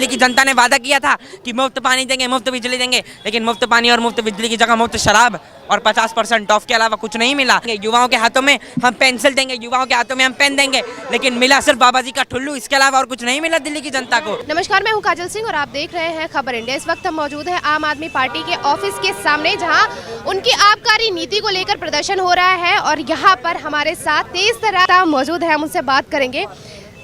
दिल्ली की जनता ने वादा किया था कि मुफ्त पानी देंगे, मुफ्त बिजली देंगे, लेकिन मुफ्त पानी और मुफ्त बिजली की जगह मुफ्त शराब और 50% ऑफ के अलावा कुछ नहीं मिला। युवाओं के हाथों में हम पेंसिल देंगे, युवाओं के हाथों में हम पेन देंगे, लेकिन मिला सिर्फ बाबा जी का ठुल्लू, इसके अलावा और कुछ नहीं मिला दिल्ली की जनता को। नमस्कार, मैं हूं काजल सिंह और आप देख रहे हैं खबर इंडिया। इस वक्त हम मौजूद हैं आम आदमी पार्टी के ऑफिस के सामने, जहां उनकी आबकारी नीति को लेकर प्रदर्शन हो रहा है और यहां पर हमारे साथ तेज तरह मौजूद है, हम उनसे बात करेंगे।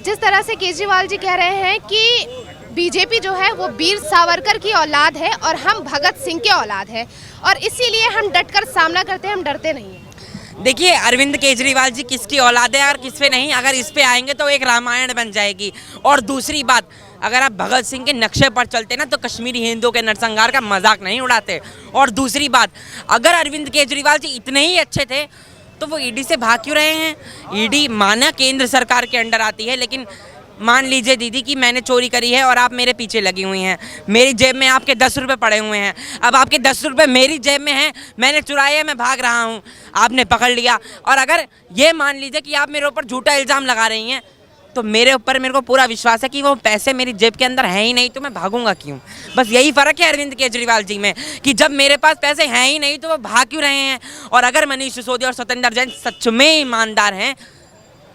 जिस तरह से केजरीवाल जी कह रहे हैं कि बीजेपी जो है वो वीर सावरकर की औलाद है और हम भगत सिंह के औलाद है और इसीलिए हम डटकर सामना करते हैं, हम डरते नहीं हैं। देखिए, अरविंद केजरीवाल जी किसकी औलाद है और किस पे नहीं, अगर इस पे आएंगे तो एक रामायण बन जाएगी। और दूसरी बात, अगर आप भगत सिंह के नक्शे पर चलते ना तो कश्मीरी हिंदुओं के नरसंहार का मजाक नहीं उड़ाते। और दूसरी बात, अगर अरविंद केजरीवाल जी इतने ही अच्छे थे तो वो ईडी से भाग क्यों रहे हैं? ईडी माना केंद्र सरकार के अंडर आती है, लेकिन मान लीजिए दीदी कि मैंने चोरी करी है और आप मेरे पीछे लगी हुई हैं, मेरी जेब में आपके 10 रुपये पड़े हुए हैं, अब आपके 10 रुपये मेरी जेब में हैं, मैंने चुराए हैं, मैं भाग रहा हूं, आपने पकड़ लिया। और अगर ये मान लीजिए कि आप मेरे ऊपर झूठा इल्ज़ाम लगा रही हैं तो मेरे को पूरा विश्वास है कि वो पैसे मेरी जेब के अंदर हैं ही नहीं, तो मैं भागूंगा क्यों? बस यही फ़र्क है अरविंद केजरीवाल जी में कि जब मेरे पास पैसे हैं ही नहीं तो वो भाग क्यों रहे हैं। और अगर मनीष सिसोदिया और सत्येंद्र जैन सच में ईमानदार हैं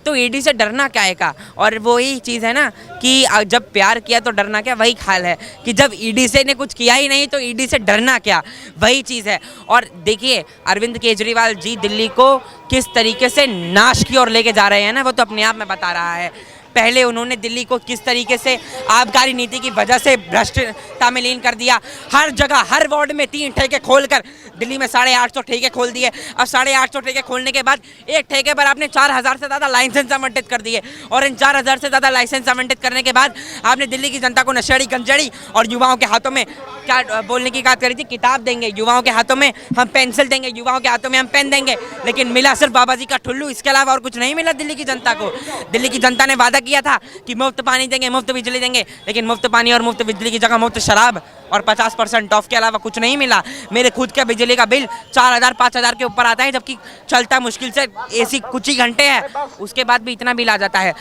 तो ईडी से डरना क्या है का। और वही चीज़ है ना कि जब प्यार किया तो डरना क्या, वही ख्याल है कि जब ईडी से ने कुछ किया ही नहीं तो ईडी से डरना क्या, वही चीज़ है। और देखिए, अरविंद केजरीवाल जी दिल्ली को किस तरीके से नाश की ओर लेके जा रहे हैं ना, वो तो अपने आप में बता रहा है। पहले उन्होंने दिल्ली को किस तरीके से आबकारी नीति की वजह से भ्रष्टता में लीन कर दिया, हर जगह हर वार्ड में 3 ठेके खोलकर दिल्ली में 850 ठेके खोल दिए। अब 850 ठेके खोलने के बाद एक ठेके पर आपने 4000 से ज़्यादा लाइसेंस आवंटित कर दिए और इन 4000 से ज़्यादा लाइसेंस आवंटित करने के बाद आपने दिल्ली की जनता को नशेड़ी गंजेड़ी और युवाओं के हाथों में क्या बोलने की बात करी थी, किताब देंगे, युवाओं के हाथों में हम पेंसिल देंगे, युवाओं के हाथों में हम पेन देंगे, लेकिन मिला सिर्फ बाबा जी का ठुल्लू, इसके अलावा और कुछ नहीं मिला दिल्ली की जनता को। दिल्ली की जनता ने वादा किया था कि मुफ्त पानी देंगे, मुफ्त बिजली देंगे, लेकिन मुफ्त पानी और मुफ्त बिजली की जगह मुफ्त शराब और 50% ऑफ के अलावा कुछ नहीं मिला। मेरे खुद के बिजली का बिल 4000-5000 के ऊपर आता है, जबकि चलता मुश्किल से एसी कुछ ही घंटे है, उसके बाद भी इतना बिल आ जाता है।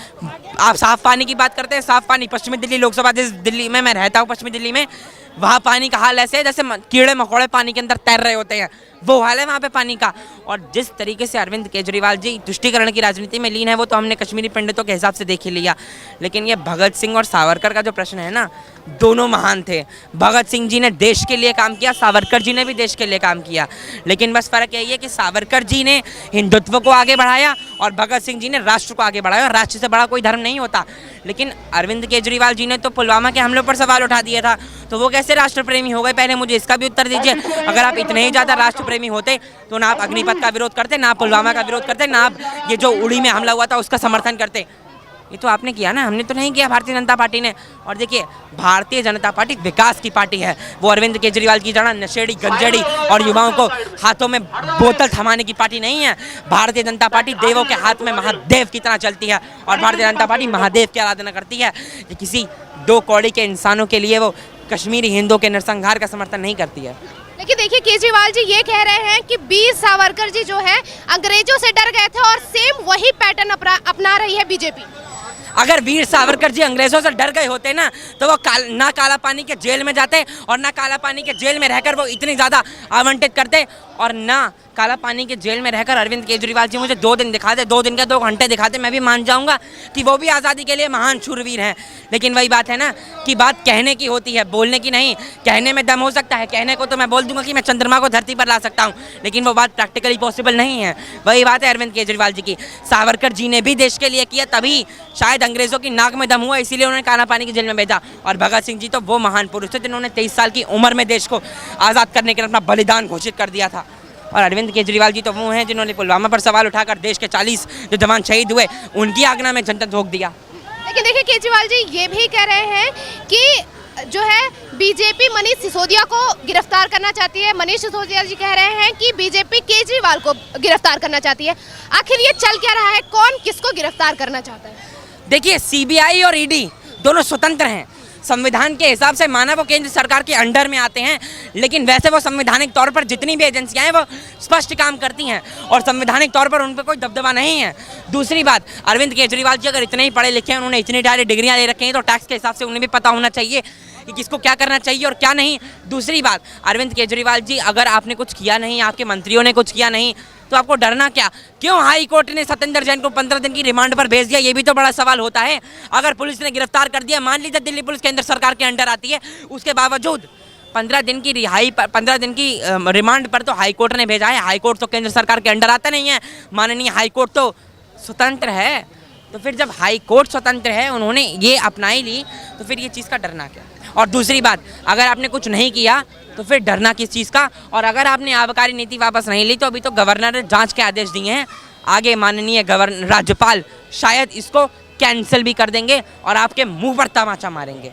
आप साफ पानी की बात करते हैं, साफ पानी पश्चिमी दिल्ली लोकसभा, जिस दिल्ली में मैं रहता हूँ पश्चिमी दिल्ली में, वहाँ पानी का हाल ऐसे है जैसे कीड़े मकोड़े पानी के अंदर तैर रहे होते हैं, वो हाल है वहाँ पे पानी का। और जिस तरीके से अरविंद केजरीवाल जी तुष्टीकरण की राजनीति में लीन है वो तो हमने कश्मीरी पंडितों के हिसाब से देख ही लिया। लेकिन ये भगत सिंह और सावरकर का जो प्रश्न है ना, दोनों महान थे। भगत सिंह जी ने देश के लिए काम किया, सावरकर जी ने भी देश के लिए काम किया, लेकिन बस फ़र्क यही है कि सावरकर जी ने हिंदुत्व को आगे बढ़ाया और भगत सिंह जी ने राष्ट्र को आगे बढ़ाया। राष्ट्र से बड़ा कोई धर्म नहीं होता। लेकिन अरविंद केजरीवाल जी ने तो पुलवामा के हमलों पर सवाल उठा दिया था, तो वो कैसे राष्ट्र प्रेमी हो गए? पहले मुझे इसका भी उत्तर दीजिए। अगर आप इतने ही ज़्यादा राष्ट्र प्रेमी होते तो ना आप अग्निपथ का विरोध करते, ना पुलवामा का विरोध करते, ना आप ये जो उड़ी में हमला हुआ था उसका समर्थन करते। ये तो आपने किया ना, हमने तो नहीं किया, भारतीय जनता पार्टी ने। और देखिए, भारतीय जनता पार्टी विकास की पार्टी है, वो अरविंद केजरीवाल की जगह नशेड़ी गंजेड़ी और युवाओं को हाथों में बोतल थमाने की पार्टी नहीं है। भारतीय जनता पार्टी देवों के हाथ में महादेव की तरह चलती है और भारतीय जनता पार्टी महादेव की आराधना करती है। कि किसी 2 कौड़ी के इंसानों के लिए वो कश्मीरी हिंदुओं के नरसंहार का समर्थन नहीं करती है। लेकिन देखिए, केजरीवाल जी ये कह रहे हैं कि वीर सावरकर जी जो है अंग्रेजों से डर गए थे और सेम वही पैटर्न अपना रही है बीजेपी। अगर वीर सावरकर जी अंग्रेजों से डर गए होते ना तो वो ना काला पानी के जेल में जाते और ना काला पानी के जेल में रहकर वो इतनी ज़्यादा आवंटित करते, और ना काला पानी के जेल में रहकर अरविंद केजरीवाल जी मुझे 2 दिन दिखाते, 2 दिन का 2 घंटे दिखाते, मैं भी मान जाऊंगा कि वो भी आज़ादी के लिए महान शूरवीर हैं। लेकिन वही बात है ना कि बात कहने की होती है, बोलने की नहीं। कहने में दम हो सकता है, कहने को तो मैं बोल दूंगा कि मैं चंद्रमा को धरती पर ला सकता हूँ, लेकिन वो बात प्रैक्टिकली पॉसिबल नहीं है। वही बात है अरविंद केजरीवाल जी की। सावरकर जी ने भी देश के लिए किया, तभी शायद अंग्रेज़ों की नाक में दम हुआ, इसीलिए उन्होंने काला पानी की जेल में भेजा। और भगत सिंह जी तो वो महान पुरुष थे जिन्होंने 23 साल की उम्र में देश को आज़ाद करने के लिए अपना बलिदान घोषित कर दिया था। और अरविंद केजरीवाल जी तो वो हैं जिन्होंने पुलवामा पर सवाल उठाकर देश के 40 जो जवान शहीद हुए उनकी आगना में जनता झोंक दिया। लेकिन देखिए, केजरीवाल जी ये भी कह रहे हैं कि जो है बीजेपी मनीष सिसोदिया को गिरफ्तार करना चाहती है। मनीष सिसोदिया जी कह रहे हैं कि बीजेपी केजरीवाल को गिरफ्तार करना चाहती है। आखिर ये चल क्या रहा है? कौन किसको गिरफ्तार करना चाहता है? देखिए, सीबीआई और ईडी दोनों स्वतंत्र हैं। संविधान के हिसाब से माना वो केंद्र सरकार के अंडर में आते हैं, लेकिन वैसे वो संवैधानिक तौर पर जितनी भी एजेंसियां हैं वो स्पष्ट काम करती हैं और संवैधानिक तौर पर उन पर कोई दबदबा नहीं है। दूसरी बात, अरविंद केजरीवाल जी अगर इतने ही पढ़े लिखे हैं, उन्होंने इतनी सारी डिग्रियां ले रखी हैं, तो टैक्स के हिसाब से उन्हें भी पता होना चाहिए कि किसको क्या करना चाहिए और क्या नहीं। दूसरी बात, अरविंद केजरीवाल जी अगर आपने कुछ किया नहीं, आपके मंत्रियों ने कुछ किया नहीं, तो आपको डरना क्या? क्यों हाई कोर्ट ने सत्येंद्र जैन को 15 दिन की रिमांड पर भेज दिया, ये भी तो बड़ा सवाल होता है। अगर पुलिस ने गिरफ्तार कर दिया, मान लीजिए दिल्ली पुलिस केंद्र सरकार के अंडर आती है, उसके बावजूद 15 दिन की रिमांड पर तो हाई कोर्ट ने भेजा है। हाई कोर्ट तो केंद्र सरकार के अंडर आता नहीं है, माननीय हाई कोर्ट तो स्वतंत्र है। तो फिर जब हाई कोर्ट स्वतंत्र है, उन्होंने ये अपनाई ली, तो फिर ये चीज़ का डरना क्या? और दूसरी बात, अगर आपने कुछ नहीं किया तो फिर डरना किस चीज़ का? और अगर आपने आबकारी नीति वापस नहीं ली, तो अभी तो गवर्नर ने जांच के आदेश दिए हैं, आगे माननीय राज्यपाल शायद इसको कैंसिल भी कर देंगे और आपके मुंह पर तमाचा मारेंगे।